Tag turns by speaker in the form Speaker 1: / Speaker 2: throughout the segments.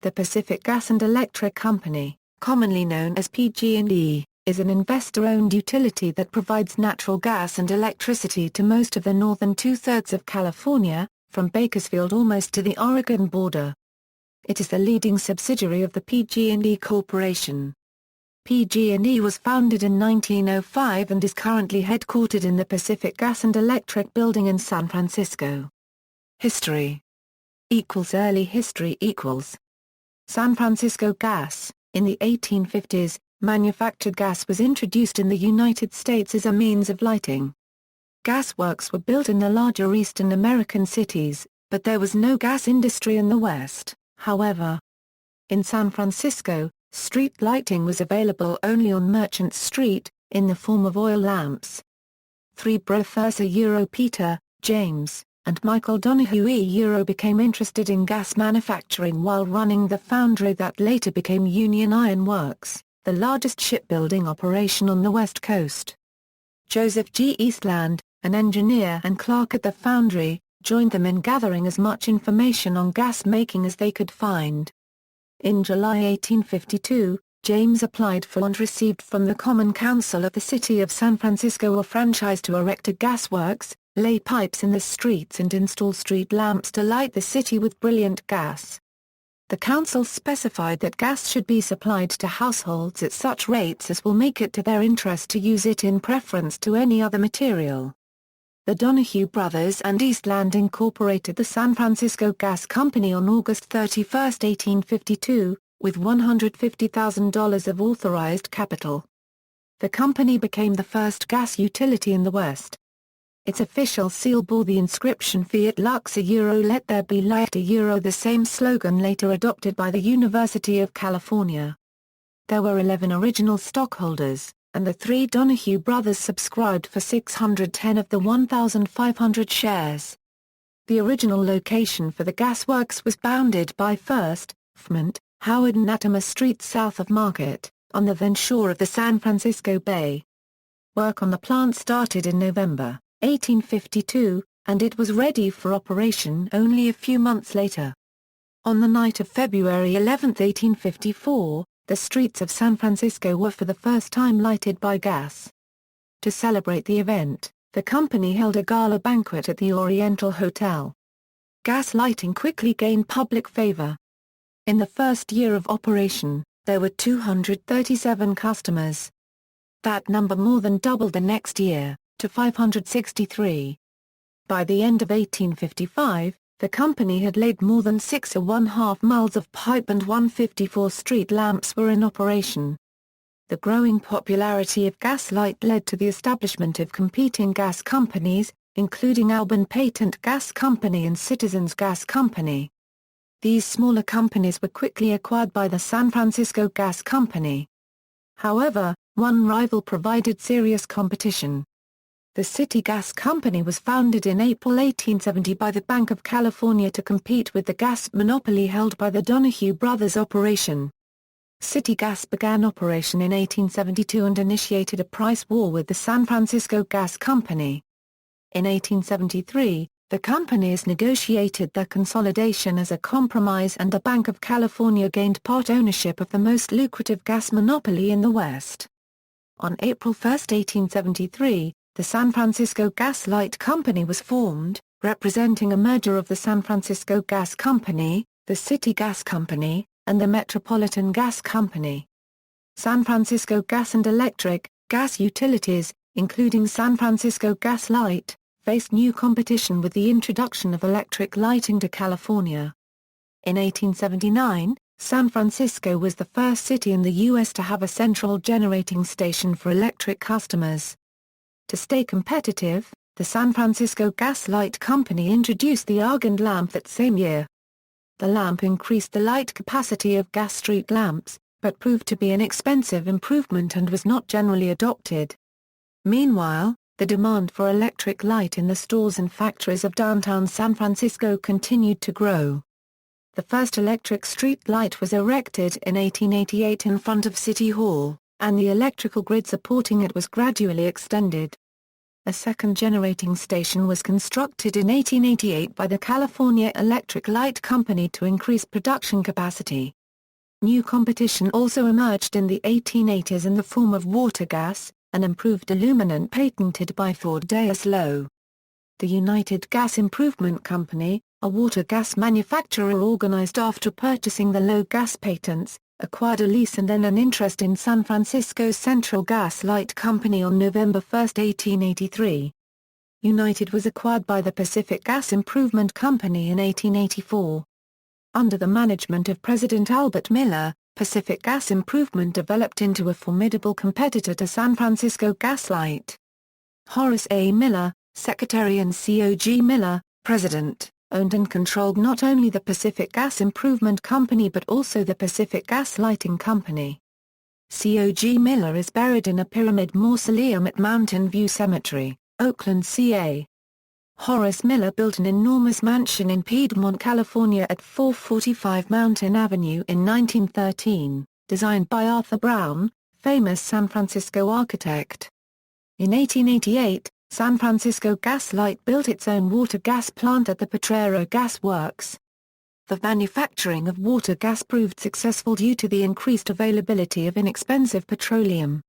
Speaker 1: The Pacific Gas and Electric Company, commonly known as PG&E, is an investor-owned utility that provides natural gas and electricity to most of the northern two-thirds of California, from Bakersfield almost to the Oregon border. It is the leading subsidiary of the PG&E Corporation. PG&E was founded in 1905 and is currently headquartered in the Pacific Gas and Electric Building in San Francisco. History = Early history = San Francisco gas. In the 1850s, manufactured gas was introduced in the United States as a means of lighting. Gasworks were built in the larger Eastern American cities, but there was no gas industry in the West, however. In San Francisco, street lighting was available only on Merchant Street, in the form of oil lamps. Three brothers Peter, James, and Michael Donahue became interested in gas manufacturing while running the foundry that later became Union Iron Works, the largest shipbuilding operation on the West Coast. Joseph G. Eastland, an engineer and clerk at the foundry, joined them in gathering as much information on gas making as they could find. In July 1852, James applied for and received from the Common Council of the City of San Francisco a franchise to erect a gasworks, lay pipes in the streets and install street lamps to light the city with brilliant gas. The council specified that gas should be supplied to households at such rates as will make it to their interest to use it in preference to any other material. The Donahue brothers and Eastland incorporated the San Francisco Gas Company on August 31, 1852, with $150,000 of authorized capital. The company became the first gas utility in the West. Its official seal bore the inscription Fiat Lux Let There Be Light the same slogan later adopted by the University of California. There were 11 original stockholders, and the three Donahue brothers subscribed for 610 of the 1,500 shares. The original location for the gasworks was bounded by First, Fremont, Howard and Atama Streets south of Market, on the then shore of the San Francisco Bay. Work on the plant started in November 1852, and it was ready for operation only a few months later. On the night of February 11, 1854, the streets of San Francisco were for the first time lighted by gas. To celebrate the event, the company held a gala banquet at the Oriental Hotel. Gas lighting quickly gained public favor. In the first year of operation, there were 237 customers. That number more than doubled the next year, to 563. By the end of 1855, the company had laid more than 6½ miles of pipe and 154 street lamps were in operation. The growing popularity of gaslight led to the establishment of competing gas companies, including Albin Patent Gas Company and Citizens Gas Company. These smaller companies were quickly acquired by the San Francisco Gas Company. However, one rival provided serious competition. The City Gas Company was founded in April 1870 by the Bank of California to compete with the gas monopoly held by the Donahue brothers' operation. City Gas began operation in 1872 and initiated a price war with the San Francisco Gas Company. In 1873, the companies negotiated their consolidation as a compromise and the Bank of California gained part ownership of the most lucrative gas monopoly in the West. On April 1, 1873, the San Francisco Gas Light Company was formed, representing a merger of the San Francisco Gas Company, the City Gas Company, and the Metropolitan Gas Company. San Francisco Gas and Electric, gas utilities, including San Francisco Gas Light, faced new competition with the introduction of electric lighting to California. In 1879, San Francisco was the first city in the U.S. to have a central generating station for electric customers. To stay competitive, the San Francisco Gas Light Company introduced the Argand lamp that same year. The lamp increased the light capacity of gas street lamps, but proved to be an expensive improvement and was not generally adopted. Meanwhile, the demand for electric light in the stores and factories of downtown San Francisco continued to grow. The first electric street light was erected in 1888 in front of City Hall, and the electrical grid supporting it was gradually extended. A second generating station was constructed in 1888 by the California Electric Light Company to increase production capacity. New competition also emerged in the 1880s in the form of water gas, an improved illuminant patented by Thaddeus Lowe. The United Gas Improvement Company, a water gas manufacturer organized after purchasing the Lowe gas patents, acquired a lease and then an interest in San Francisco's Central Gas Light Company on November 1, 1883. United was acquired by the Pacific Gas Improvement Company in 1884. Under the management of President Albert Miller, Pacific Gas Improvement developed into a formidable competitor to San Francisco Gas Light. Horace A. Miller, Secretary, and C.O.G. Miller, President, owned and controlled not only the Pacific Gas Improvement Company but also the Pacific Gas Lighting Company. C.O.G. Miller is buried in a pyramid mausoleum at Mountain View Cemetery, Oakland, CA. Horace Miller built an enormous mansion in Piedmont, California at 445 Mountain Avenue in 1913, designed by Arthur Brown, famous San Francisco architect. In 1888, San Francisco Gas Light built its own water gas plant at the Potrero Gas Works. The manufacturing of water gas proved successful due to the increased availability of inexpensive petroleum.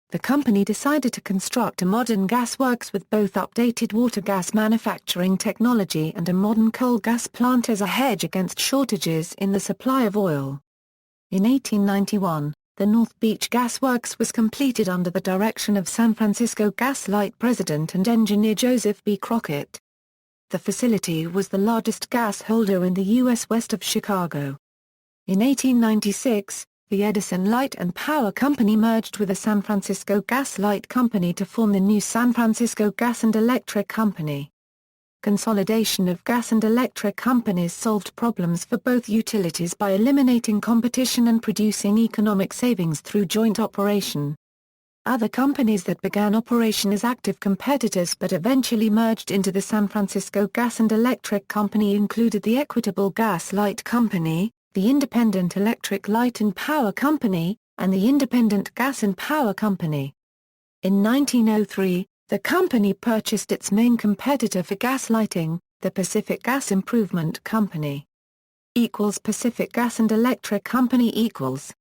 Speaker 1: The company decided to construct a modern gas works with both updated water gas manufacturing technology and a modern coal gas plant as a hedge against shortages in the supply of oil. In 1891, the North Beach Gas Works was completed under the direction of San Francisco Gas Light president and engineer Joseph B. Crockett. The facility was the largest gas holder in the U.S. west of Chicago. In 1896, the Edison Light and Power Company merged with the San Francisco Gas Light Company to form the new San Francisco Gas and Electric Company. Consolidation of gas and electric companies solved problems for both utilities by eliminating competition and producing economic savings through joint operation. Other companies that began operation as active competitors but eventually merged into the San Francisco Gas and Electric Company included the Equitable Gas Light Company, the Independent Electric Light and Power Company, and the Independent Gas and Power Company. In 1903, the company purchased its main competitor for gas lighting, the Pacific Gas Improvement Company. Pacific Gas and Electric Company equals.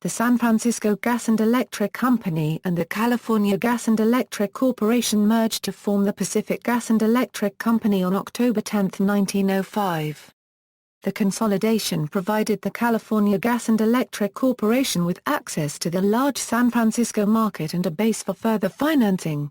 Speaker 1: The San Francisco Gas and Electric Company and the California Gas and Electric Corporation merged to form the Pacific Gas and Electric Company on October 10, 1905. The consolidation provided the California Gas and Electric Corporation with access to the large San Francisco market and a base for further financing.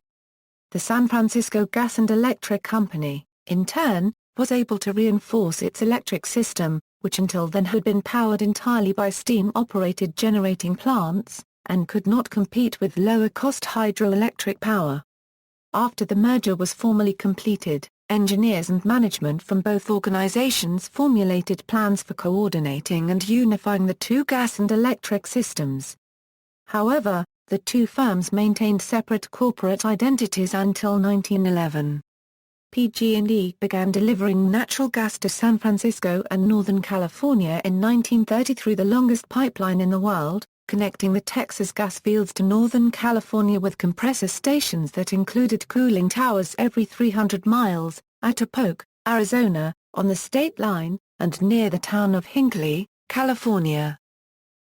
Speaker 1: The San Francisco Gas and Electric Company, in turn, was able to reinforce its electric system, which until then had been powered entirely by steam-operated generating plants, and could not compete with lower-cost hydroelectric power. After the merger was formally completed, engineers and management from both organizations formulated plans for coordinating and unifying the two gas and electric systems. However, the two firms maintained separate corporate identities until 1911. PG&E began delivering natural gas to San Francisco and Northern California in 1930 through the longest pipeline in the world, connecting the Texas gas fields to Northern California with compressor stations that included cooling towers every 300 miles, at Topeka, Arizona, on the state line, and near the town of Hinckley, California.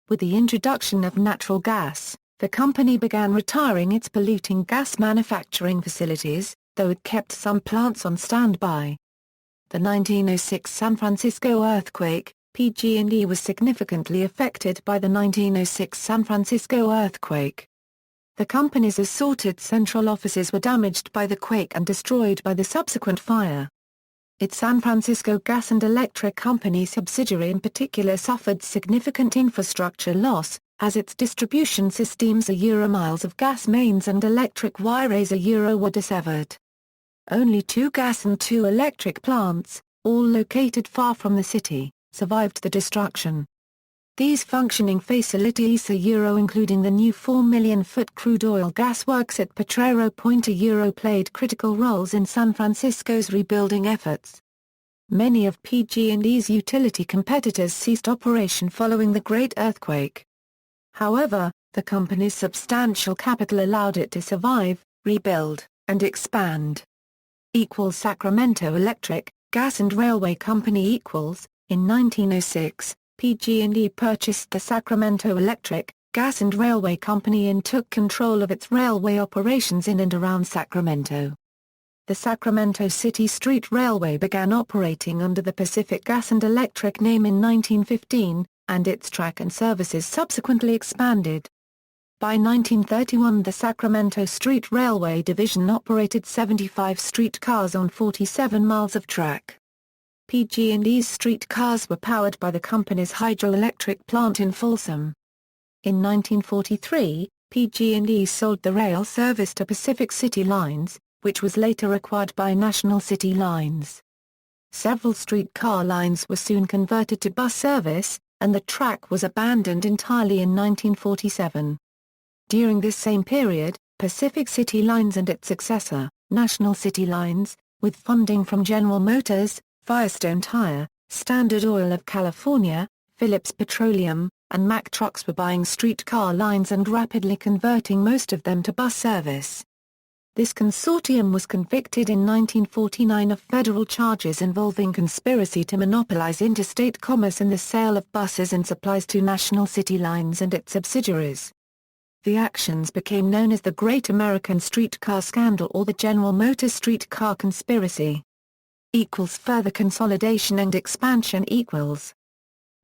Speaker 1: With the introduction of natural gas, the company began retiring its polluting gas manufacturing facilities, though it kept some plants on standby. The 1906 San Francisco earthquake, PG&E was significantly affected by the 1906 San Francisco earthquake. The company's assorted central offices were damaged by the quake and destroyed by the subsequent fire. Its San Francisco Gas and Electric Company subsidiary in particular suffered significant infrastructure loss, as its distribution systems miles of gas mains and electric wires were dissevered. Only 2 gas and 2 electric plants, all located far from the city, survived the destruction. These functioning facilities including the new 4 million-foot crude oil gas works at Potrero Point played critical roles in San Francisco's rebuilding efforts. Many of PG&E's utility competitors ceased operation following the Great Earthquake. However, the company's substantial capital allowed it to survive, rebuild, and expand. Sacramento Electric, Gas and Railway Company. In 1906, PG&E purchased the Sacramento Electric, Gas and Railway Company and took control of its railway operations in and around Sacramento. The Sacramento City Street Railway began operating under the Pacific Gas and Electric name in 1915, and its track and services subsequently expanded. By 1931 the Sacramento Street Railway Division operated 75 streetcars on 47 miles of track. PG&E's streetcars were powered by the company's hydroelectric plant in Folsom. In 1943, PG&E sold the rail service to Pacific City Lines, which was later acquired by National City Lines. Several streetcar lines were soon converted to bus service, and the track was abandoned entirely in 1947. During this same period, Pacific City Lines and its successor, National City Lines, with funding from General Motors, Firestone Tire, Standard Oil of California, Phillips Petroleum, and Mack Trucks were buying streetcar lines and rapidly converting most of them to bus service. This consortium was convicted in 1949 of federal charges involving conspiracy to monopolize interstate commerce and the sale of buses and supplies to National City Lines and its subsidiaries. The actions became known as the Great American Streetcar Scandal or the General Motors Streetcar Conspiracy. Further consolidation and expansion.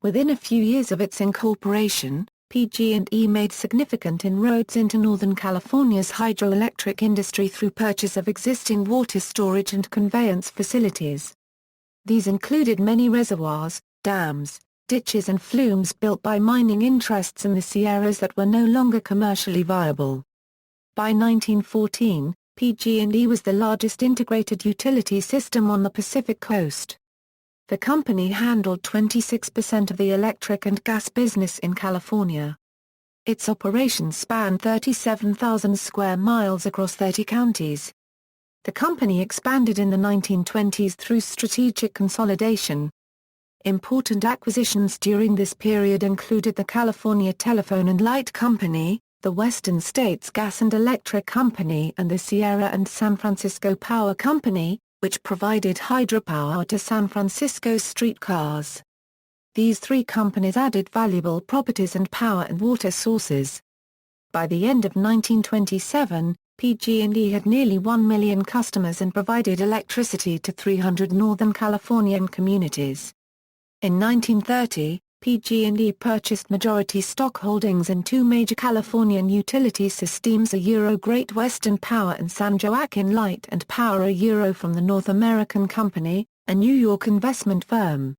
Speaker 1: Within a few years of its incorporation, PG&E made significant inroads into Northern California's hydroelectric industry through purchase of existing water storage and conveyance facilities. These included many reservoirs, dams, ditches and flumes built by mining interests in the Sierras that were no longer commercially viable. By 1914, PG&E was the largest integrated utility system on the Pacific Coast. The company handled 26% of the electric and gas business in California. Its operations spanned 37,000 square miles across 30 counties. The company expanded in the 1920s through strategic consolidation. Important acquisitions during this period included the California Telephone and Light Company, the Western States Gas and Electric Company and the Sierra and San Francisco Power Company, which provided hydropower to San Francisco's streetcars. These three companies added valuable properties and power and water sources. By the end of 1927, PG&E had nearly 1 million customers and provided electricity to 300 Northern Californian communities. In 1930, PG&E purchased majority stock holdings in two major Californian utility systems, Great Western Power and San Joaquin Light and Power, from the North American Company, a New York investment firm.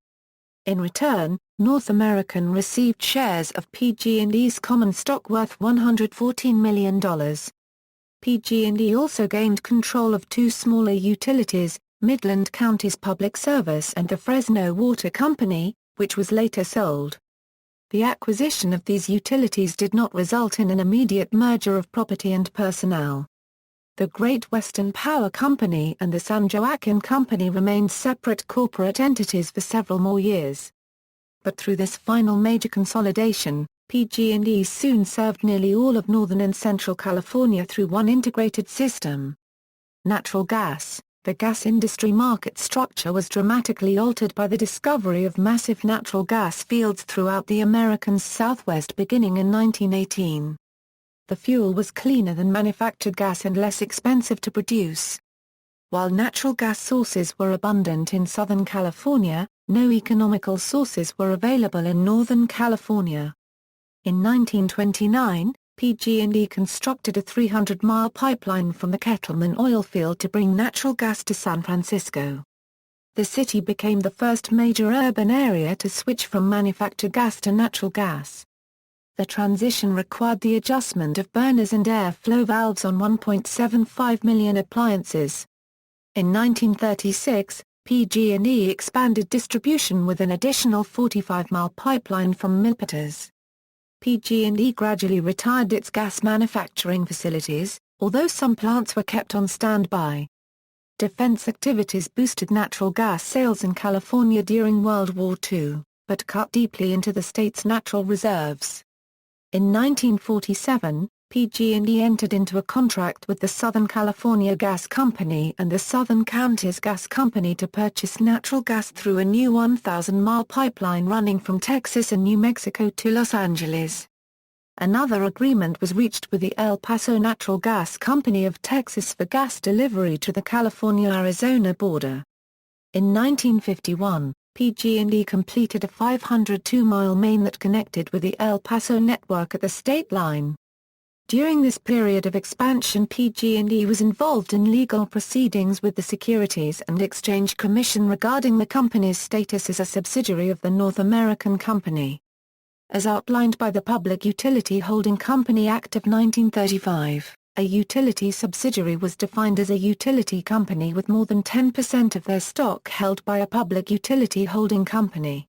Speaker 1: In return, North American received shares of PG&E's common stock worth $114 million. PG&E also gained control of two smaller utilities, Midland County's Public Service and the Fresno Water Company, which was later sold. The acquisition of these utilities did not result in an immediate merger of property and personnel. The Great Western Power Company and the San Joaquin Company remained separate corporate entities for several more years. But through this final major consolidation, PG&E soon served nearly all of Northern and Central California through one integrated system. Natural gas. The gas industry market structure was dramatically altered by the discovery of massive natural gas fields throughout the American Southwest beginning in 1918. The fuel was cleaner than manufactured gas and less expensive to produce. While natural gas sources were abundant in Southern California, no economical sources were available in Northern California. In 1929, PG&E constructed a 300-mile pipeline from the Kettleman oil field to bring natural gas to San Francisco. The city became the first major urban area to switch from manufactured gas to natural gas. The transition required the adjustment of burners and airflow valves on 1.75 million appliances. In 1936, PG&E expanded distribution with an additional 45-mile pipeline from Milpitas. PG&E gradually retired its gas manufacturing facilities, although some plants were kept on standby. Defense activities boosted natural gas sales in California during World War II, but cut deeply into the state's natural reserves. In 1947, PG&E entered into a contract with the Southern California Gas Company and the Southern Counties Gas Company to purchase natural gas through a new 1,000-mile pipeline running from Texas and New Mexico to Los Angeles. Another agreement was reached with the El Paso Natural Gas Company of Texas for gas delivery to the California-Arizona border. In 1951, PG&E completed a 502-mile main that connected with the El Paso network at the state line. During this period of expansion, PG&E was involved in legal proceedings with the Securities and Exchange Commission regarding the company's status as a subsidiary of the North American Company. As outlined by the Public Utility Holding Company Act of 1935, a utility subsidiary was defined as a utility company with more than 10% of their stock held by a public utility holding company.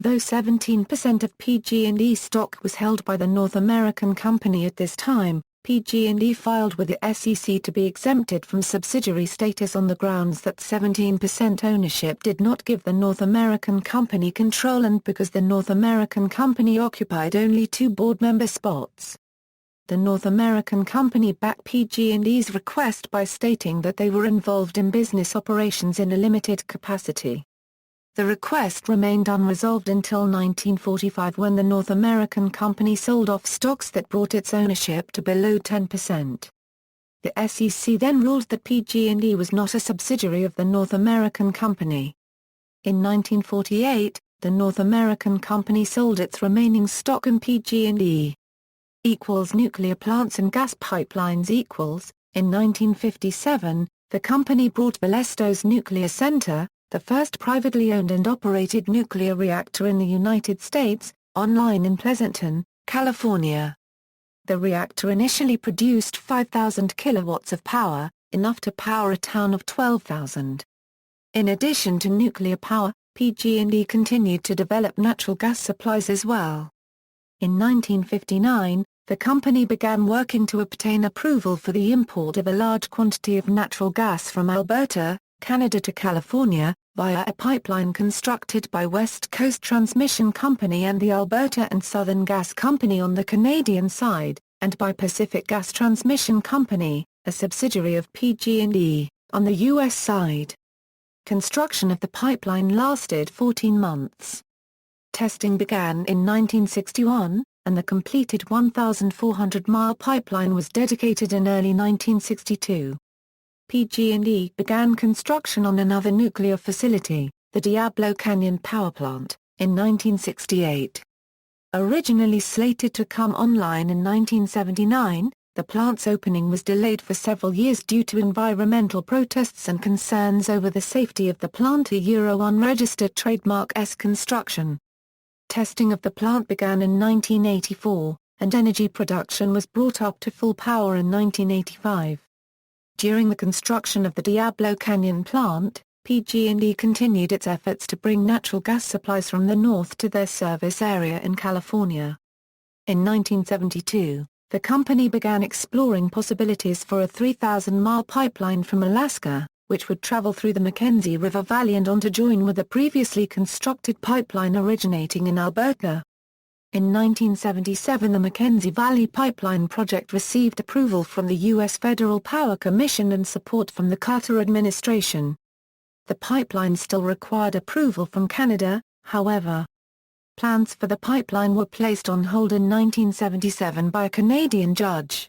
Speaker 1: Though 17% of PG&E stock was held by the North American Company at this time, PG&E filed with the SEC to be exempted from subsidiary status on the grounds that 17% ownership did not give the North American Company control and because the North American Company occupied only 2 board member spots. The North American Company backed PG&E's request by stating that they were involved in business operations in a limited capacity. The request remained unresolved until 1945 when the North American Company sold off stocks that brought its ownership to below 10%. The SEC then ruled that PG&E was not a subsidiary of the North American Company. In 1948, the North American Company sold its remaining stock in PG&E. Nuclear plants and gas pipelines. In 1957, the company brought Valestos Nuclear Center, the first privately owned and operated nuclear reactor in the United States, online in Pleasanton, California. The reactor initially produced 5,000 kilowatts of power, enough to power a town of 12,000. In addition to nuclear power, PG&E continued to develop natural gas supplies as well. In 1959, the company began working to obtain approval for the import of a large quantity of natural gas from Alberta, Canada to California, via a pipeline constructed by West Coast Transmission Company and the Alberta and Southern Gas Company on the Canadian side, and by Pacific Gas Transmission Company, a subsidiary of PG&E, on the U.S. side. Construction of the pipeline lasted 14 months. Testing began in 1961, and the completed 1,400-mile pipeline was dedicated in early 1962. PG&E began construction on another nuclear facility, the Diablo Canyon Power Plant, in 1968. Originally slated to come online in 1979, the plant's opening was delayed for several years due to environmental protests and concerns over the safety of the plant. Unregistered trademark S construction. Testing of the plant began in 1984, and energy production was brought up to full power in 1985. During the construction of the Diablo Canyon plant, PG&E continued its efforts to bring natural gas supplies from the north to their service area in California. In 1972, the company began exploring possibilities for a 3,000-mile pipeline from Alaska, which would travel through the Mackenzie River Valley and on to join with a previously constructed pipeline originating in Alberta. In 1977, the Mackenzie Valley Pipeline project received approval from the U.S. Federal Power Commission and support from the Carter administration. The pipeline still required approval from Canada, however. Plans for the pipeline were placed on hold in 1977 by a Canadian judge.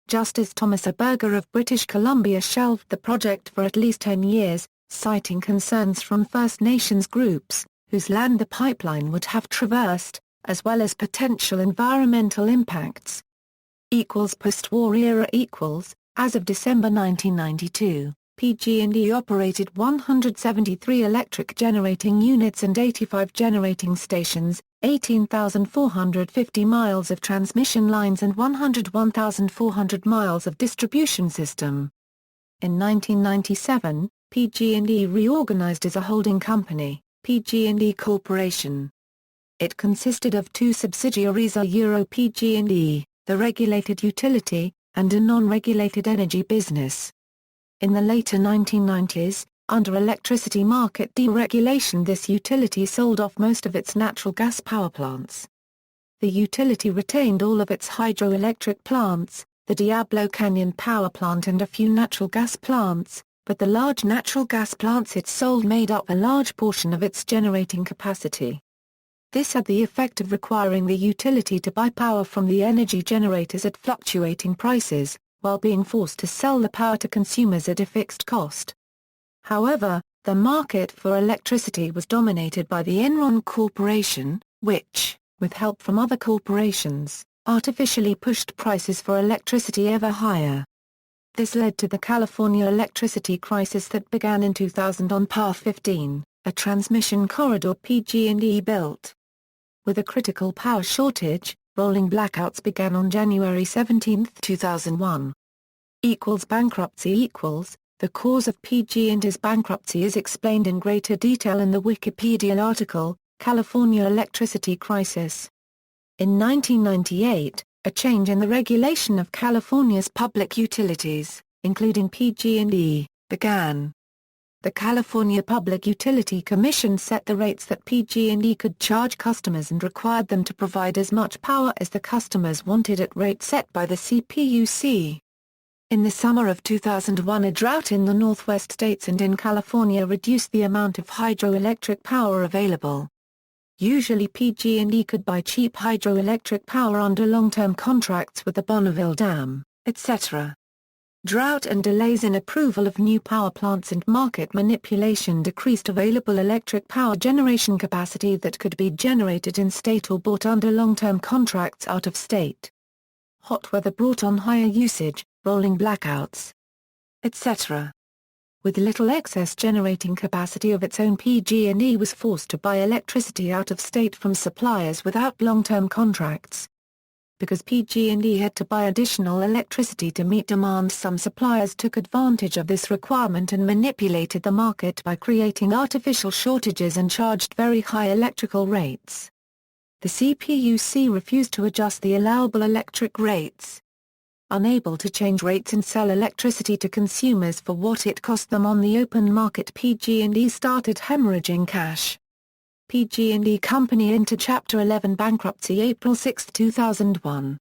Speaker 1: Justice Thomas A. Berger of British Columbia shelved the project for at least 10 years, citing concerns from First Nations groups, whose land the pipeline would have traversed, as well as potential environmental impacts. Postwar Era. As of December 1992, PG&E operated 173 electric generating units and 85 generating stations, 18,450 miles of transmission lines and 101,400 miles of distribution system. In 1997, PG&E reorganized as a holding company, PG&E Corporation. It consisted of 2 subsidiaries: PG&E, the regulated utility, and a non-regulated energy business. In the later 1990s, under electricity market deregulation, this utility sold off most of its natural gas power plants. the utility retained all of its hydroelectric plants, the Diablo Canyon Power Plant and a few natural gas plants, but the large natural gas plants it sold made up a large portion of its generating capacity. This had the effect of requiring the utility to buy power from the energy generators at fluctuating prices, while being forced to sell the power to consumers at a fixed cost. However, the market for electricity was dominated by the Enron Corporation, which, with help from other corporations, artificially pushed prices for electricity ever higher. This led to the California electricity crisis that began in 2000 on Path 15, a transmission corridor PG&E built. With a critical power shortage, rolling blackouts began on January 17, 2001. Bankruptcy. The cause of PG&E's bankruptcy is explained in greater detail in the Wikipedia article, California Electricity Crisis. In 1998, a change in the regulation of California's public utilities, including PG&E, began. The California Public Utility Commission set the rates that PG&E could charge customers and required them to provide as much power as the customers wanted at rates set by the CPUC. In the summer of 2001, a drought in the Northwest states and in California reduced the amount of hydroelectric power available. Usually PG&E could buy cheap hydroelectric power under long-term contracts with the Bonneville Dam, etc. Drought and delays in approval of new power plants and market manipulation decreased available electric power generation capacity that could be generated in state or bought under long-term contracts out of state. Hot weather brought on higher usage, rolling blackouts, etc. With little excess generating capacity of its own, PG&E was forced to buy electricity out of state from suppliers without long-term contracts. Because PG&E had to buy additional electricity to meet demand, some suppliers took advantage of this requirement and manipulated the market by creating artificial shortages and charged very high electrical rates. The CPUC refused to adjust the allowable electric rates. Unable to change rates and sell electricity to consumers for what it cost them on the open market, PG&E started hemorrhaging cash. PG&E Company entered Chapter 11 bankruptcy April 6, 2001.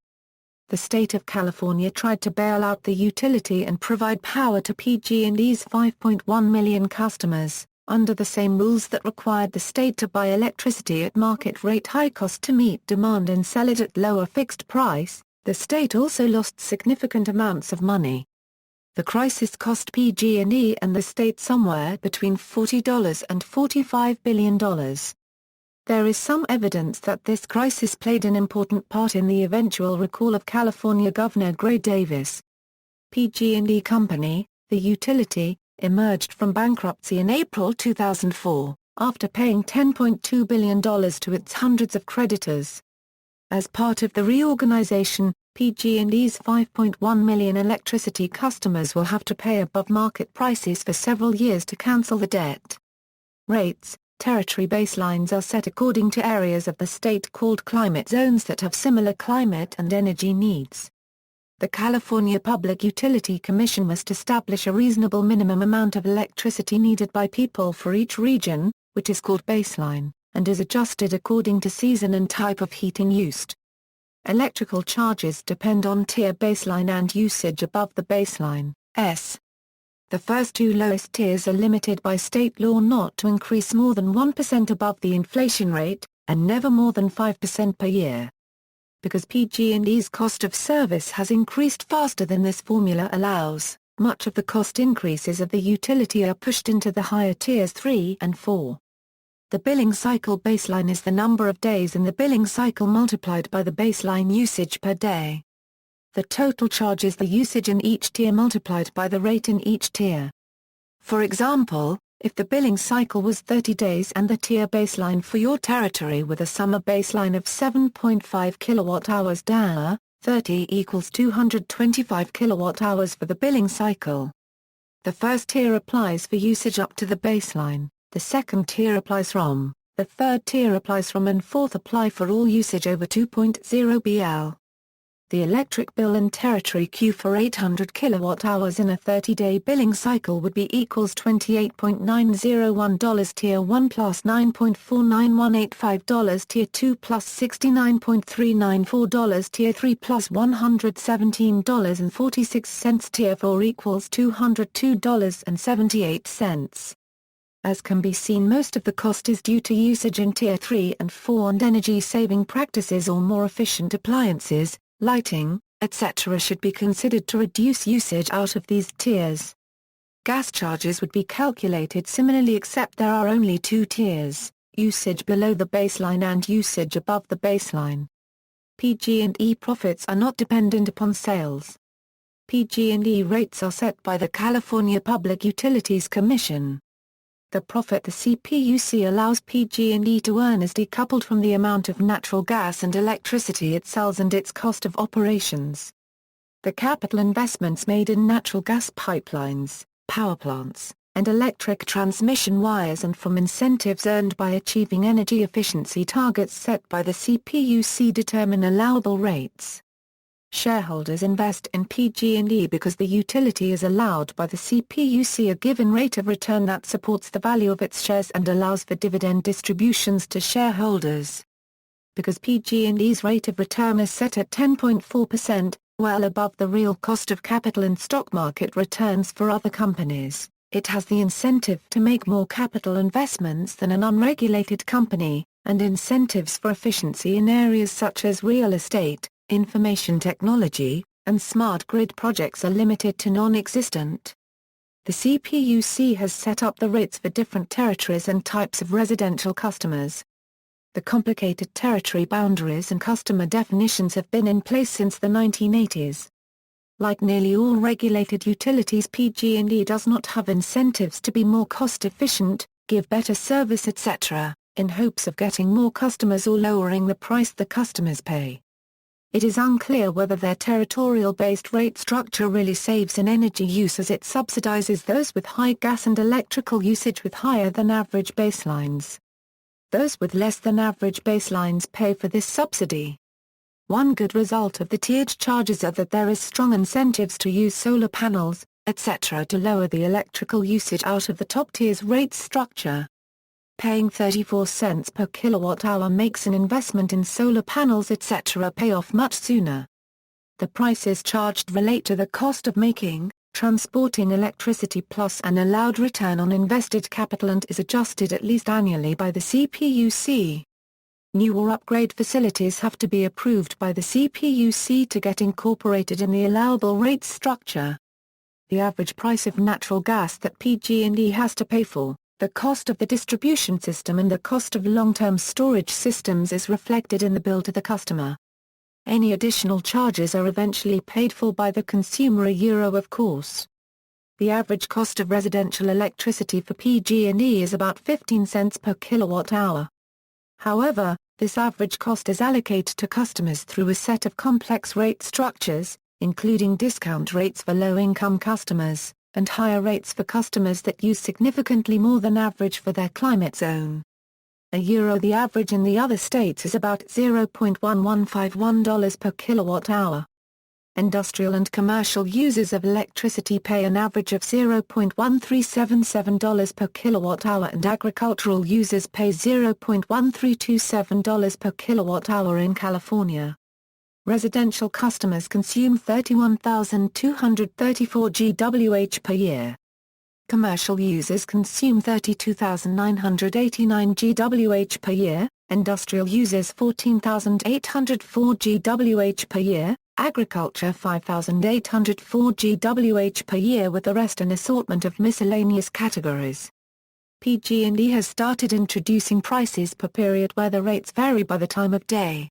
Speaker 1: The state of California tried to bail out the utility and provide power to PG&E's 5.1 million customers, under the same rules that required the state to buy electricity at market rate high cost to meet demand and sell it at lower fixed price. The state also lost significant amounts of money. The crisis cost PG&E and the state somewhere between $40 and $45 billion. There is some evidence that this crisis played an important part in the eventual recall of California Governor Gray Davis. PG&E Company, the utility, emerged from bankruptcy in April 2004, after paying $10.2 billion to its hundreds of creditors. As part of the reorganization, PG&E's 5.1 million electricity customers will have to pay above market prices for several years to cancel the debt. Rates, territory baselines are set according to areas of the state called climate zones that have similar climate and energy needs. The California Public Utility Commission must establish a reasonable minimum amount of electricity needed by people for each region, which is called baseline, and is adjusted according to season and type of heating used. Electrical charges depend on tier baseline and usage above the baseline, S. The first two lowest tiers are limited by state law not to increase more than 1% above the inflation rate, and never more than 5% per year. Because PG&E's cost of service has increased faster than this formula allows, much of the cost increases of the utility are pushed into the higher tiers 3 and 4. The billing cycle baseline is the number of days in the billing cycle multiplied by the baseline usage per day. The total charge is the usage in each tier multiplied by the rate in each tier. For example, if the billing cycle was 30 days and the tier baseline for your territory with a summer baseline of 7.5 kWh DAR, 30 equals 225 kWh for the billing cycle. The first tier applies for usage up to the baseline. The second tier applies from, the third tier applies from, and fourth apply for all usage over 2.0 BL. The electric bill in Territory Q for 800 kilowatt-hours in a 30-day billing cycle would be equals $28.901 Tier 1 plus $9.49185 Tier 2 plus $69.394 Tier 3 plus $117.46 Tier 4 equals $202.78. As can be seen, most of the cost is due to usage in Tier 3 and 4 and energy-saving practices or more efficient appliances, lighting, etc. should be considered to reduce usage out of these tiers. Gas charges would be calculated similarly, except there are only two tiers, usage below the baseline and usage above the baseline. PG&E profits are not dependent upon sales. PG&E rates are set by the California Public Utilities Commission. The profit the CPUC allows PG&E to earn is decoupled from the amount of natural gas and electricity it sells and its cost of operations. The capital investments made in natural gas pipelines, power plants, and electric transmission wires and from incentives earned by achieving energy efficiency targets set by the CPUC determine allowable rates. Shareholders invest in PG&E because the utility is allowed by the CPUC a given rate of return that supports the value of its shares and allows for dividend distributions to shareholders. Because PG&E's rate of return is set at 10.4%, well above the real cost of capital and stock market returns for other companies, it has the incentive to make more capital investments than an unregulated company, and incentives for efficiency in areas such as real estate, information technology, and smart grid projects are limited to non-existent. The CPUC has set up the rates for different territories and types of residential customers. The complicated territory boundaries and customer definitions have been in place since the 1980s. Like nearly all regulated utilities, PG&E does not have incentives to be more cost-efficient, give better service etc., in hopes of getting more customers or lowering the price the customers pay. It is unclear whether their territorial-based rate structure really saves in energy use, as it subsidizes those with high gas and electrical usage with higher than average baselines. Those with less than average baselines pay for this subsidy. One good result of the tiered charges are that there is strong incentives to use solar panels, etc. to lower the electrical usage out of the top tier's rate structure. Paying 34 cents per kilowatt-hour makes an investment in solar panels etc. pay off much sooner. The prices charged relate to the cost of making, transporting electricity plus an allowed return on invested capital and is adjusted at least annually by the CPUC. New or upgrade facilities have to be approved by the CPUC to get incorporated in the allowable rate structure. The average price of natural gas that PG&E has to pay for, the cost of the distribution system and the cost of long-term storage systems is reflected in the bill to the customer. Any additional charges are eventually paid for by the consumer of course. The average cost of residential electricity for PG&E is about 15 cents per kilowatt-hour. However, this average cost is allocated to customers through a set of complex rate structures, including discount rates for low-income customers, and higher rates for customers that use significantly more than average for their climate zone. The average in the other states is about $0.1151 per kilowatt-hour. Industrial and commercial users of electricity pay an average of $0.1377 per kilowatt-hour and agricultural users pay $0.1327 per kilowatt-hour in California. Residential customers consume 31,234 GWh per year. Commercial users consume 32,989 GWh per year, industrial users 14,804 GWh per year, agriculture 5,804 GWh per year, with the rest an assortment of miscellaneous categories. PG&E has started introducing prices per period where the rates vary by the time of day.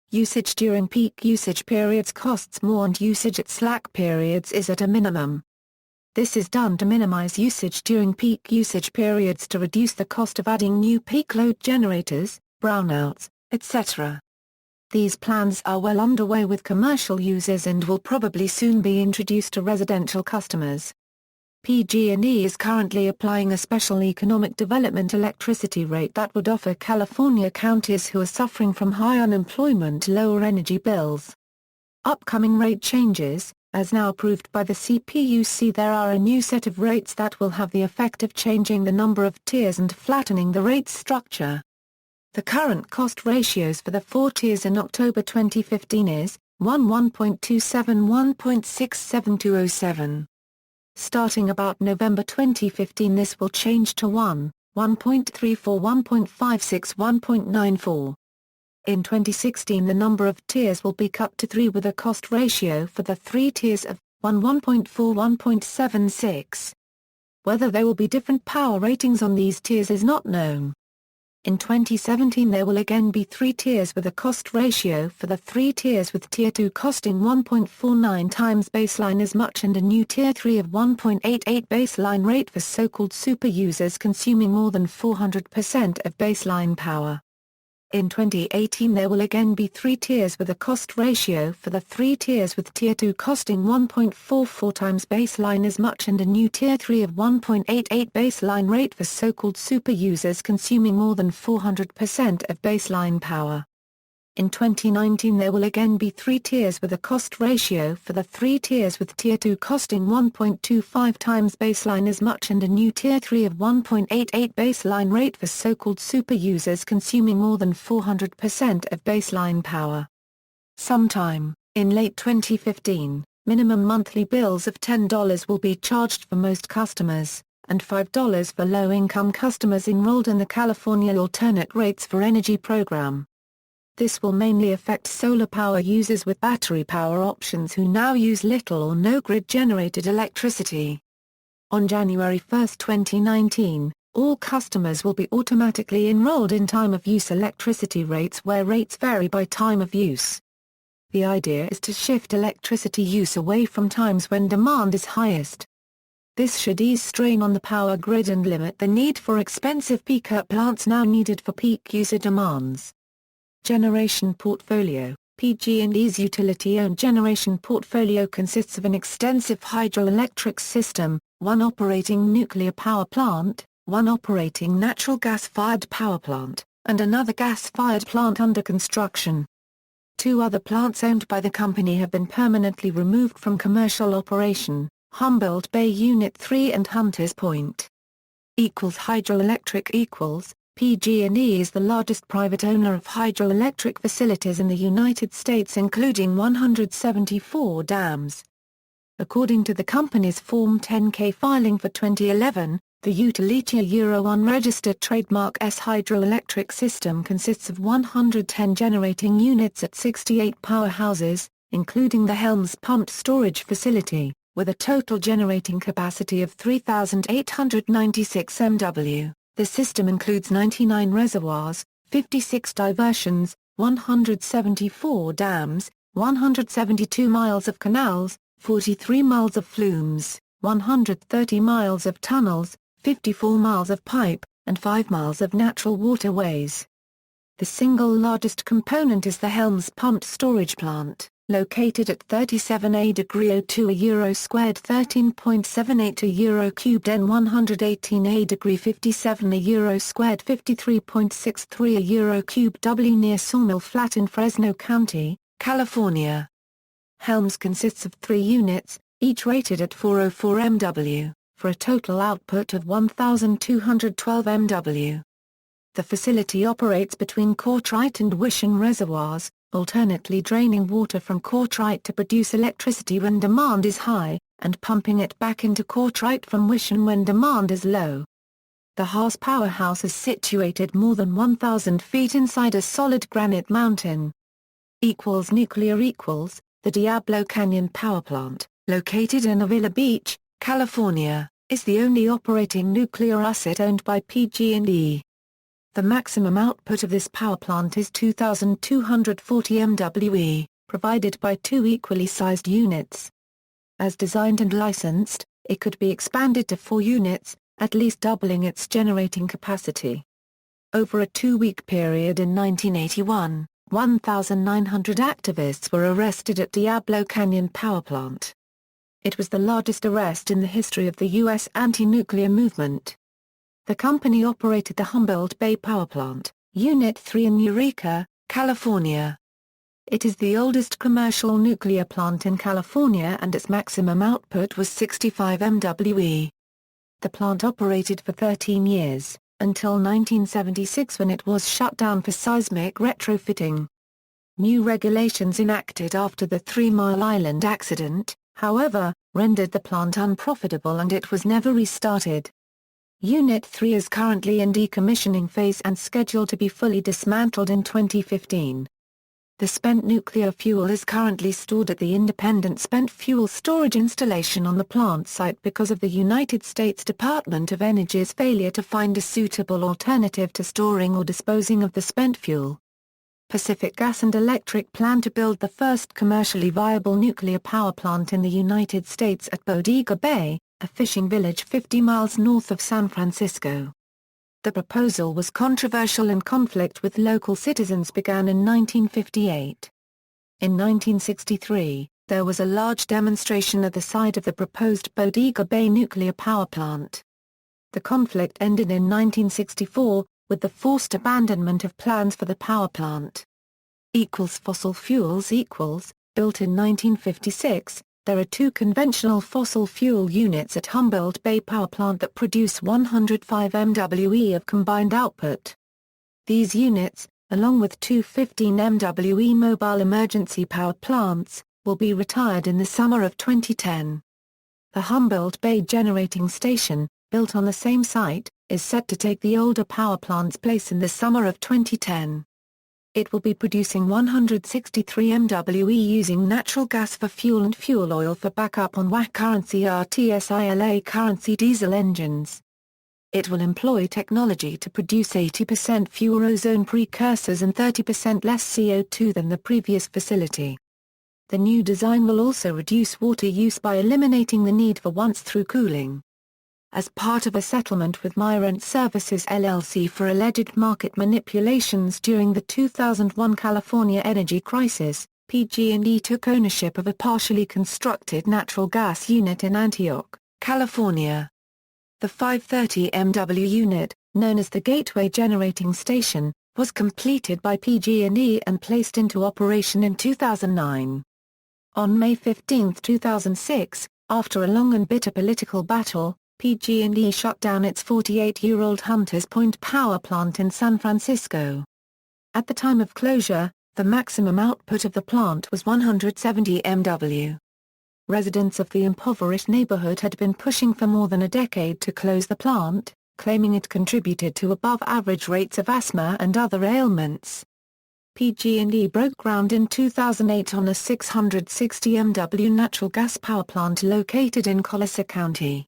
Speaker 1: Usage during peak usage periods costs more and usage at slack periods is at a minimum. This is done to minimize usage during peak usage periods to reduce the cost of adding new peak load generators, brownouts, etc. These plans are well underway with commercial users and will probably soon be introduced to residential customers. PG&E is currently applying a special economic development electricity rate that would offer California counties who are suffering from high unemployment lower energy bills. Upcoming rate changes. As now approved by the CPUC, there are a new set of rates that will have the effect of changing the number of tiers and flattening the rate structure. The current cost ratios for the 4 tiers in October 2015 is 1.27, 1.67207. Starting about November 2015, this will change to 1.34, 1.56, 1.94. In 2016, the number of tiers will be cut to 3 with a cost ratio for the 3 tiers of 1.4, 1.76. Whether there will be different power ratings on these tiers is not known. In 2017, there will again be 3 tiers with a cost ratio for the 3 tiers, with Tier 2 costing 1.49 times baseline as much and a new Tier 3 of 1.88 baseline rate for so-called super users consuming more than 400% of baseline power. In 2018, there will again be 3 tiers with a cost ratio for the 3 tiers, with Tier 2 costing 1.44 times baseline as much and a new Tier 3 of 1.88 baseline rate for so-called super users consuming more than 400% of baseline power. In 2019, there will again be 3 tiers with a cost ratio for the 3 tiers, with Tier 2 costing 1.25 times baseline as much and a new Tier 3 of 1.88 baseline rate for so-called super users consuming more than 400% of baseline power. Sometime in late 2015, minimum monthly bills of $10 will be charged for most customers, and $5 for low-income customers enrolled in the California Alternate Rates for Energy program. This will mainly affect solar power users with battery power options who now use little or no grid-generated electricity. On January 1, 2019, all customers will be automatically enrolled in time-of-use electricity rates, where rates vary by time of use. The idea is to shift electricity use away from times when demand is highest. This should ease strain on the power grid and limit the need for expensive peaker plants now needed for peak user demands. Generation portfolio. PG&E's utility-owned generation portfolio consists of an extensive hydroelectric system, 1 operating nuclear power plant, 1 operating natural gas-fired power plant, and another gas-fired plant under construction. 2 other plants owned by the company have been permanently removed from commercial operation, Humboldt Bay Unit 3 and Hunters Point. Hydroelectric PG&E is the largest private owner of hydroelectric facilities in the United States, including 174 dams. According to the company's Form 10-K filing for 2011, the utility Euro unregistered trademark S hydroelectric system consists of 110 generating units at 68 powerhouses, including the Helms Pumped Storage Facility, with a total generating capacity of 3,896 MW. The system includes 99 reservoirs, 56 diversions, 174 dams, 172 miles of canals, 43 miles of flumes, 130 miles of tunnels, 54 miles of pipe, and 5 miles of natural waterways. The single largest component is the Helms Pumped Storage Plant, located at 37°02 euro squared 13.78 euro cubed N 118°57 euro squared 53.63 euro cubed W near Sawmill Flat in Fresno County, California. Helms consists of 3 units, each rated at 404 MW, for a total output of 1,212 MW. The facility operates between Courtright and Wishon reservoirs, alternately draining water from Courtright to produce electricity when demand is high, and pumping it back into Courtright from Wishon when demand is low. The Haas powerhouse is situated more than 1,000 feet inside a solid granite mountain. Nuclear. The Diablo Canyon Power Plant, located in Avila Beach, California, is the only operating nuclear asset owned by PG&E. The maximum output of this power plant is 2,240 MWe, provided by 2 equally sized units. As designed and licensed, it could be expanded to 4 units, at least doubling its generating capacity. Over a 2-week period in 1981, 1,900 activists were arrested at Diablo Canyon Power Plant. It was the largest arrest in the history of the U.S. anti-nuclear movement. The company operated the Humboldt Bay Power Plant, Unit 3 in Eureka, California. It is the oldest commercial nuclear plant in California and its maximum output was 65 MWe. The plant operated for 13 years, until 1976 when it was shut down for seismic retrofitting. New regulations enacted after the 3 Mile Island accident, however, rendered the plant unprofitable and it was never restarted. Unit 3 is currently in decommissioning phase and scheduled to be fully dismantled in 2015. The spent nuclear fuel is currently stored at the Independent Spent Fuel Storage Installation on the plant site because of the United States Department of Energy's failure to find a suitable alternative to storing or disposing of the spent fuel. Pacific Gas and Electric plan to build the first commercially viable nuclear power plant in the United States at Bodega Bay, a fishing village 50 miles north of San Francisco. The proposal was controversial and conflict with local citizens began in 1958. In 1963, there was a large demonstration at the site of the proposed Bodega Bay nuclear power plant. The conflict ended in 1964, with the forced abandonment of plans for the power plant. Fossil fuels built in 1956, there are 2 conventional fossil fuel units at Humboldt Bay Power Plant that produce 105 MWe of combined output. These units, along with 2 15 MWe mobile emergency power plants, will be retired in the summer of 2010. The Humboldt Bay Generating Station, built on the same site, is set to take the older power plant's place in the summer of 2010. It will be producing 163 MWe using natural gas for fuel and fuel oil for backup on WAC currency RTSILA currency diesel engines. It will employ technology to produce 80% fewer ozone precursors and 30% less CO2 than the previous facility. The new design will also reduce water use by eliminating the need for once-through cooling. As part of a settlement with Mirant Services LLC for alleged market manipulations during the 2001 California energy crisis, PG&E took ownership of a partially constructed natural gas unit in Antioch, California. The 530 MW unit, known as the Gateway Generating Station, was completed by PG&E and placed into operation in 2009. On May 15, 2006, after a long and bitter political battle, PG&E shut down its 48-year-old Hunters Point power plant in San Francisco. At the time of closure, the maximum output of the plant was 170 MW. Residents of the impoverished neighborhood had been pushing for more than a decade to close the plant, claiming it contributed to above-average rates of asthma and other ailments. PG&E broke ground in 2008 on a 660 MW natural gas power plant located in Colusa County.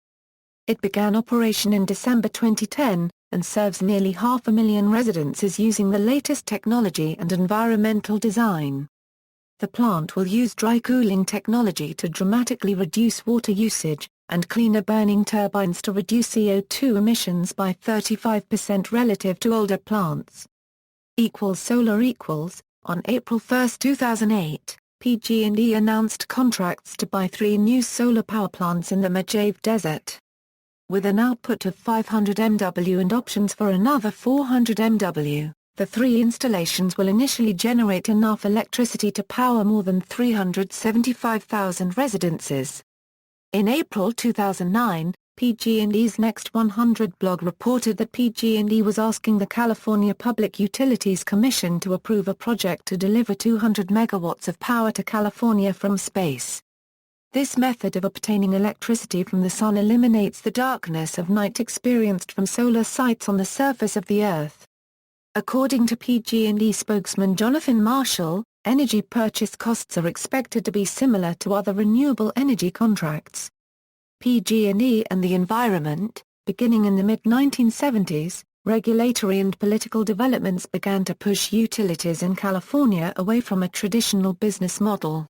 Speaker 1: It began operation in December 2010, and serves nearly 500,000 residences using the latest technology and environmental design. The plant will use dry cooling technology to dramatically reduce water usage, and cleaner burning turbines to reduce CO2 emissions by 35% relative to older plants. Solar On April 1, 2008, PG&E announced contracts to buy 3 new solar power plants in the Mojave Desert. With an output of 500 MW and options for another 400 MW, the 3 installations will initially generate enough electricity to power more than 375,000 residences. In April 2009, PG&E's Next 100 blog reported that PG&E was asking the California Public Utilities Commission to approve a project to deliver 200 megawatts of power to California from space. This method of obtaining electricity from the sun eliminates the darkness of night experienced from solar sites on the surface of the Earth. According to PG&E spokesman Jonathan Marshall, energy purchase costs are expected to be similar to other renewable energy contracts. PG&E and the environment. Beginning in the mid-1970s, regulatory and political developments began to push utilities in California away from a traditional business model.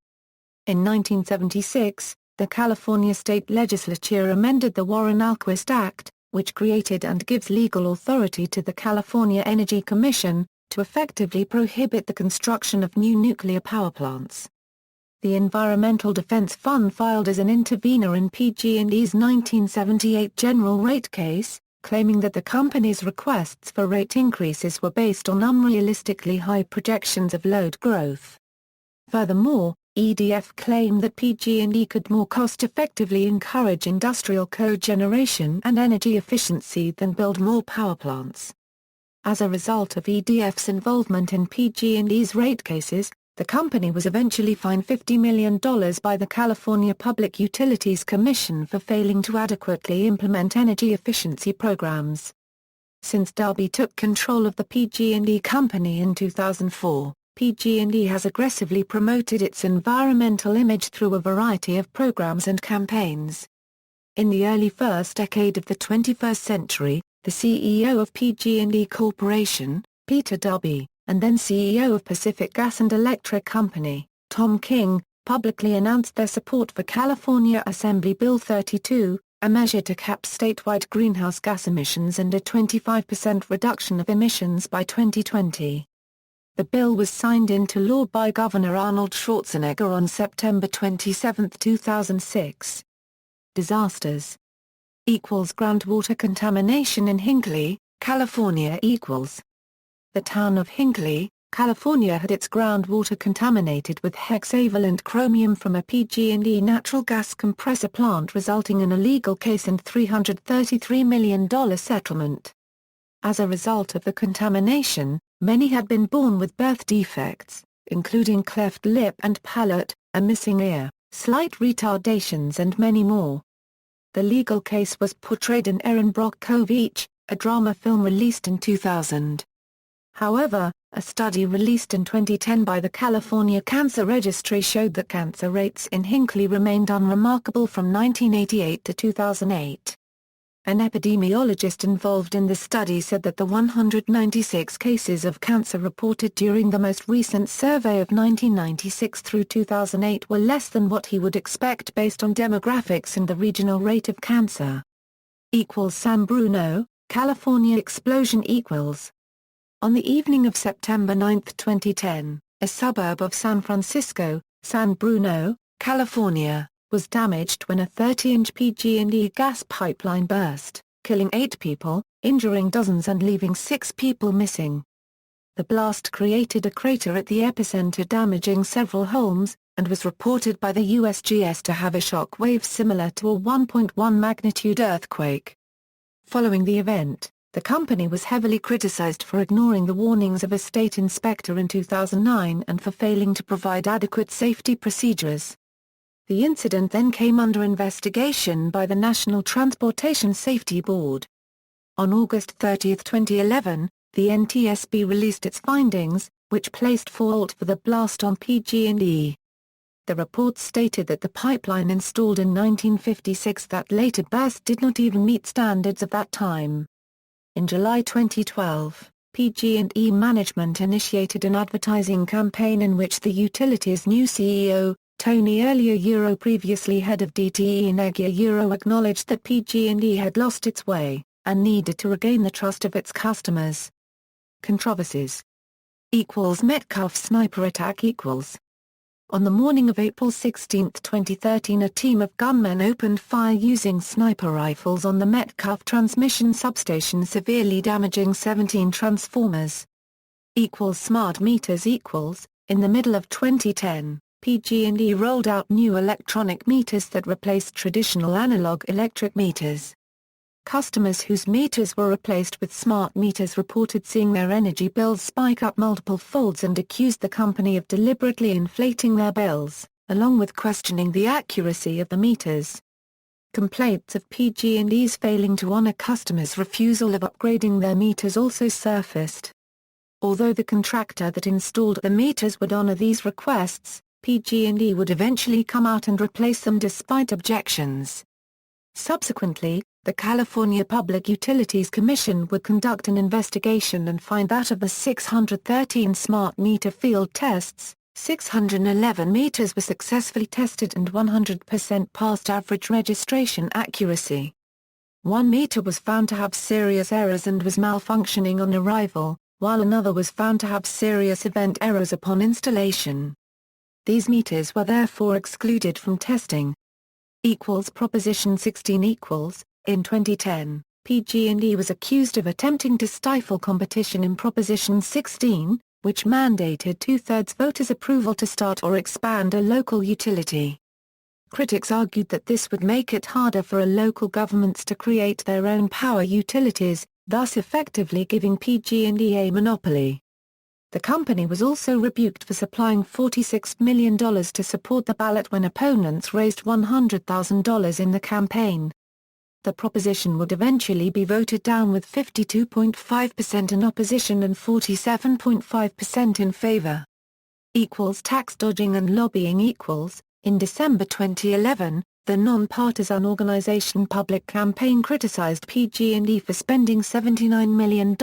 Speaker 1: In 1976, the California state legislature amended the Warren-Alquist Act, which created and gives legal authority to the California Energy Commission, to effectively prohibit the construction of new nuclear power plants. The Environmental Defense Fund filed as an intervenor in PG&E's 1978 general rate case, claiming that the company's requests for rate increases were based on unrealistically high projections of load growth. Furthermore, EDF claimed that PG&E could more cost-effectively encourage industrial cogeneration and energy efficiency than build more power plants. As a result of EDF's involvement in PG&E's rate cases, the company was eventually fined $50 million by the California Public Utilities Commission for failing to adequately implement energy efficiency programs. Since Darby took control of the PG&E company in 2004, PG&E has aggressively promoted its environmental image through a variety of programs and campaigns. In the early first decade of the 21st century, the CEO of PG&E Corporation, Peter Darby, and then CEO of Pacific Gas and Electric Company, Tom King, publicly announced their support for California Assembly Bill 32, a measure to cap statewide greenhouse gas emissions and a 25% reduction of emissions by 2020. The bill was signed into law by Governor Arnold Schwarzenegger on September 27, 2006. Disasters groundwater contamination in Hinckley, California. The town of Hinckley, California had its groundwater contaminated with hexavalent chromium from a PG&E natural gas compressor plant, resulting in a legal case and $333 million settlement. As a result of the contamination, many had been born with birth defects, including cleft lip and palate, a missing ear, slight retardations and many more. The legal case was portrayed in Erin Brockovich, a drama film released in 2000. However, a study released in 2010 by the California Cancer Registry showed that cancer rates in Hinckley remained unremarkable from 1988 to 2008. An epidemiologist involved in the study said that the 196 cases of cancer reported during the most recent survey of 1996 through 2008 were less than what he would expect based on demographics and the regional rate of cancer. San Bruno, California explosion. On the evening of September 9, 2010, a suburb of San Francisco, San Bruno, California, was damaged when a 30-inch PG&E gas pipeline burst, killing 8 people, injuring dozens and leaving 6 people missing. The blast created a crater at the epicenter, damaging several homes, and was reported by the USGS to have a shock wave similar to a 1.1 magnitude earthquake. Following the event, the company was heavily criticized for ignoring the warnings of a state inspector in 2009 and for failing to provide adequate safety procedures. The incident then came under investigation by the National Transportation Safety Board. On August 30, 2011, the NTSB released its findings, which placed fault for the blast on PG&E. The report stated that the pipeline installed in 1956 that later burst did not even meet standards of that time. In July 2012, PG&E management initiated an advertising campaign in which the utility's new CEO, Tony Earlier previously head of DTE Energia acknowledged that PG&E had lost its way, and needed to regain the trust of its customers. Controversies. Metcalfe sniper attack. On the morning of April 16, 2013, a team of gunmen opened fire using sniper rifles on the Metcalfe transmission substation, severely damaging 17 transformers. Smart meters. In the middle of 2010, PG&E rolled out new electronic meters that replaced traditional analog electric meters. Customers whose meters were replaced with smart meters reported seeing their energy bills spike up multiple folds and accused the company of deliberately inflating their bills, along with questioning the accuracy of the meters. Complaints of PG&E's failing to honor customers' refusal of upgrading their meters also surfaced. Although the contractor that installed the meters would honor these requests, PG&E would eventually come out and replace them despite objections. Subsequently, the California Public Utilities Commission would conduct an investigation and find that of the 613 smart meter field tests, 611 meters were successfully tested and 100% passed average registration accuracy. One meter was found to have serious errors and was malfunctioning on arrival, while another was found to have serious event errors upon installation. These meters were therefore excluded from testing. Proposition 16. In 2010, PG&E was accused of attempting to stifle competition in Proposition 16, which mandated two-thirds voters' approval to start or expand a local utility. Critics argued that this would make it harder for local governments to create their own power utilities, thus effectively giving PG&E a monopoly. The company was also rebuked for supplying $46 million to support the ballot when opponents raised $100,000 in the campaign. The proposition would eventually be voted down with 52.5% in opposition and 47.5% in favor. Tax dodging and lobbying. In December 2011, the non-partisan organization Public Campaign criticized PG&E for spending $79 million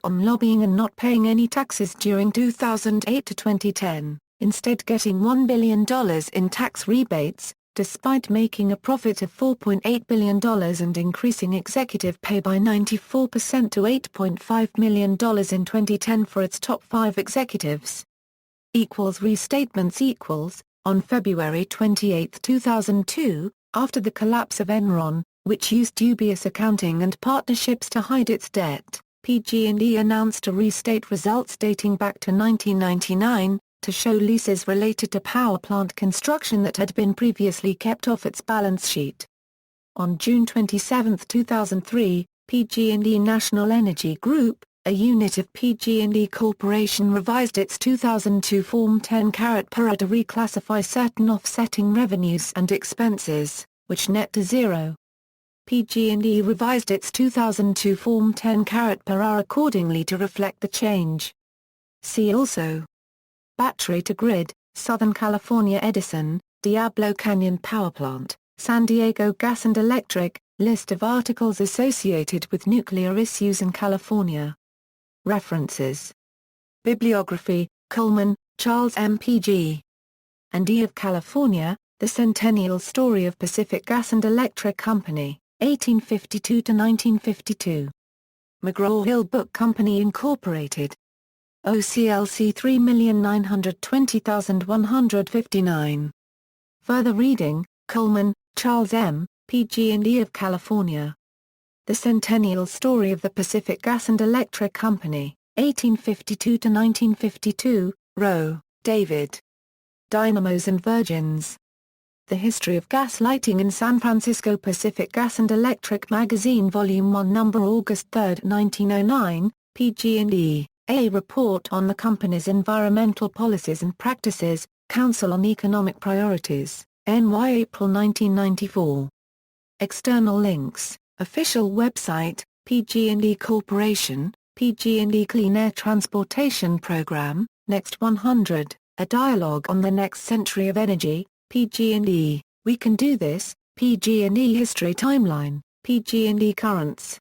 Speaker 1: on lobbying and not paying any taxes during 2008 to 2010, instead getting $1 billion in tax rebates, despite making a profit of $4.8 billion and increasing executive pay by 94% to $8.5 million in 2010 for its top 5 executives. Restatements. On February 28, 2002, after the collapse of Enron, which used dubious accounting and partnerships to hide its debt, PG&E announced to restate results dating back to 1999, to show leases related to power plant construction that had been previously kept off its balance sheet. On June 27, 2003, PG&E National Energy Group, a unit of PG&E Corporation, revised its 2002 Form 10 per A to reclassify certain offsetting revenues and expenses, which net to zero. PG&E revised its 2002 Form 10 per A accordingly to reflect the change. See also: Battery to Grid, Southern California Edison, Diablo Canyon Power Plant, San Diego Gas and Electric, list of articles associated with nuclear issues in California. References. Bibliography: Coleman, Charles M. P.G. and E. of California, The Centennial Story of Pacific Gas and Electric Company, 1852–1952. McGraw-Hill Book Company Incorporated. OCLC 3920159. Further reading: Coleman, Charles M., PG&E of California. The Centennial Story of the Pacific Gas and Electric Company, 1852–1952, Rowe, David. Dynamos and Virgins. The History of Gas Lighting in San Francisco. Pacific Gas and Electric Magazine Volume 1, No. August 3, 1909, PG&E, A Report on the Company's Environmental Policies and Practices, Council on Economic Priorities, NY, April 1994. External links: Official website, PG&E Corporation, PG&E Clean Air Transportation Program, Next 100, A Dialogue on the Next Century of Energy, PG&E, We Can Do This, PG&E History Timeline, PG&E Currents.